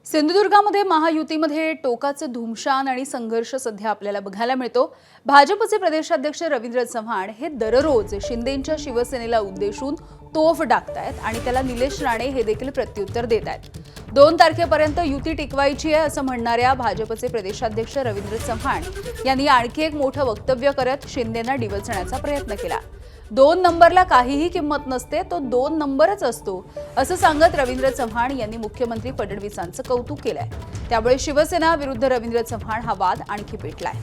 सिंधुदुर्गामध्ये महायुतीमध्ये टोकाचं धुमशान आणि संघर्ष सध्या आपल्याला बघायला मिळतो। भाजपचे प्रदेशाध्यक्ष रवींद्र चव्हाण हे दररोज शिंदेंच्या शिवसेनेला उद्देशून तोफ डाकतायत आणि त्याला निलेश राणे हे देखील प्रत्युत्तर देत आहेत। 2 तारखेपर्यंत युती टिकवायची आहे असं म्हणणाऱ्या भाजपचे प्रदेशाध्यक्ष रवींद्र चव्हाण यांनी आणखी एक मोठं वक्तव्य करत शिंदेंना डिवचण्याचा प्रयत्न केला। 2 नंबरला काहीही किंमत नसते, तो 2 नंबरच असतो असं सांगत रवींद्र चव्हाण यांनी मुख्यमंत्री फडणवीसांचं कौतुक केलंय। त्यामुळे शिवसेना विरुद्ध रवींद्र चव्हाण हा वाद आणखी पेटलाय।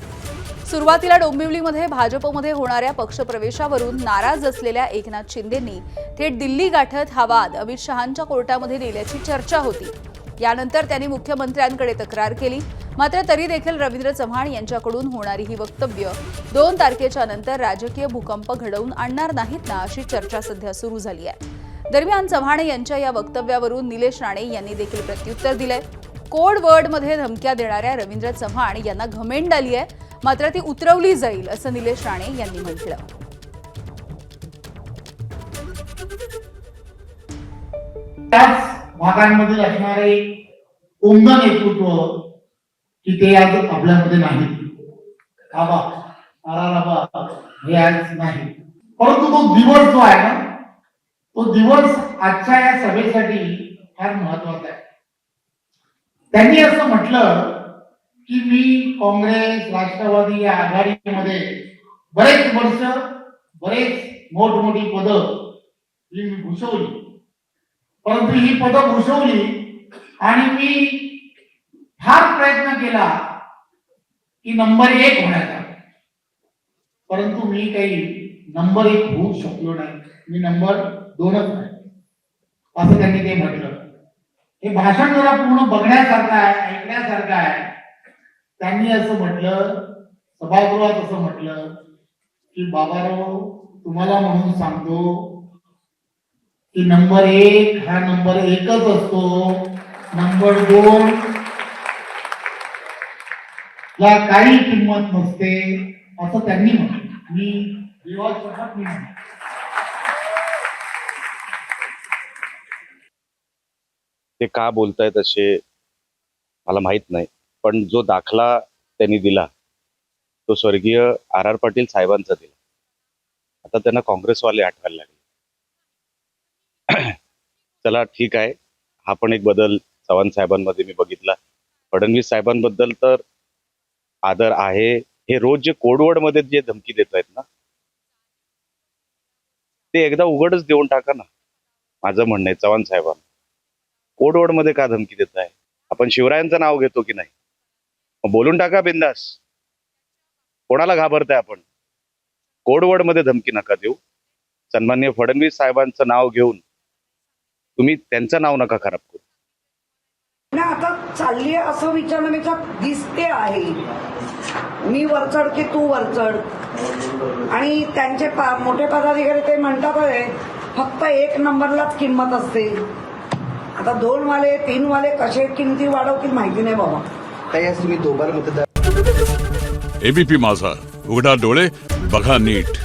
सुरुवातीला डोंबिवलीमध्ये भाजपमध्ये होणाऱ्या पक्षप्रवेशावरून नाराज असलेल्या एकनाथ शिंदेंनी थेट दिल्ली गाठत हा वाद अमित शहांच्या कोर्टामध्ये नेल्याची चर्चा होती। यानंतर त्यांनी मुख्यमंत्र्यांकडे तक्रार केली, मात्र तरी देखील रवींद्र चव्हाण यांच्याकडून होणारी ही वक्तव्य 2 तारखेच्या नंतर राजकीय भूकंप घडवून आणणार नाहीत ना अशी चर्चा सध्या सुरू झाली आहे। दरम्यान चव्हाण यांच्या या वक्तव्यावरून निलेश राणे यांनी देखील प्रत्युत्तर दिलंय। कोड वर्डमध्ये धमक्या देणाऱ्या रवींद्र चव्हाण यांना घमेंड आली आहे, मात्र ती उतरवली जाईल असं निलेश राणे यांनी म्हटलं। भागांमधील असणारे उमदा नेतृत्व की ते आज आपल्यामध्ये नाही, हे आज नाही। परंतु तो दिवस जो आहे ना, तो दिवस आजच्या या सभेसाठी फार महत्वाचा आहे। त्यांनी असं म्हटलं की मी काँग्रेस राष्ट्रवादी या आघाडीमध्ये बरेच वर्ष बरेच मोठमोठी पदं मी भूषवली, परंतु ही पदं भूषवली आणि मी फार प्रयत्न केला की नंबर 1 होण्याचा, परंतु मी काही नंबर 1 होऊ शकलो नाही, मी नंबर 2च आहे असं त्यांनी ते म्हटलं। हे भाषण जरा पूर्ण बघण्यासारखं आहे, ऐकण्यासारखं आहे। त्यांनी असं म्हटलं, सभागृहात असं म्हटलं की बाबाराव तुम्हाला म्हणून सांगतो की नंबर 1 हा नंबर 1च असतो, नंबर 2 ला काही किंमत नसते असं त्यांनी म्हटलं। मी विवाद मी ते का बोलतायत असे मला माहित नाही, पण जो दाखला त्यांनी दिला तो स्वर्गीय आर पाटील साहेबांचा दिला। आता त्यांना काँग्रेसवाले आठवायला लागले। चला ठीक आहे, हा पण एक बदल चव्हाण साहेबांमध्ये मी बघितला। फडणवीस साहेबांबद्दल तर आदर आहे। हे रोज जे कोडवर्ड मध्ये जे धमकी देत आहेत ना, ते एकदा उघडच देऊन टाका ना, माझं म्हणणं आहे चव्हाण साहेबांना। कोडवर्ड मध्ये का धमकी देत आहे? आपण शिवरायांचं नाव घेतो की नाही, मग बोलून टाका बिंदास। कोणाला घाबरताय आपण? कोडवर्ड मध्ये धमकी नका देऊ। सन्माननीय फडणवीस साहेबांचं नाव घेऊन तुम्ही त्यांचं नाव नका खराब करू। आता चालली असं विचारण्यापेक्षा दिसते आहे मी वरचढ की तू वरचढ, आणि त्यांचे मोठे पदाधिकारी ते म्हणतात आहे फक्त 1 नंबरलाच किंमत असते। आता 2 वाले 3 वाले कसे किमती वाढवतील माहिती नाही बाबा। काही आज तुम्ही दोबार मतदार। एबीपी माझा, उघडा डोळे बघा नीट।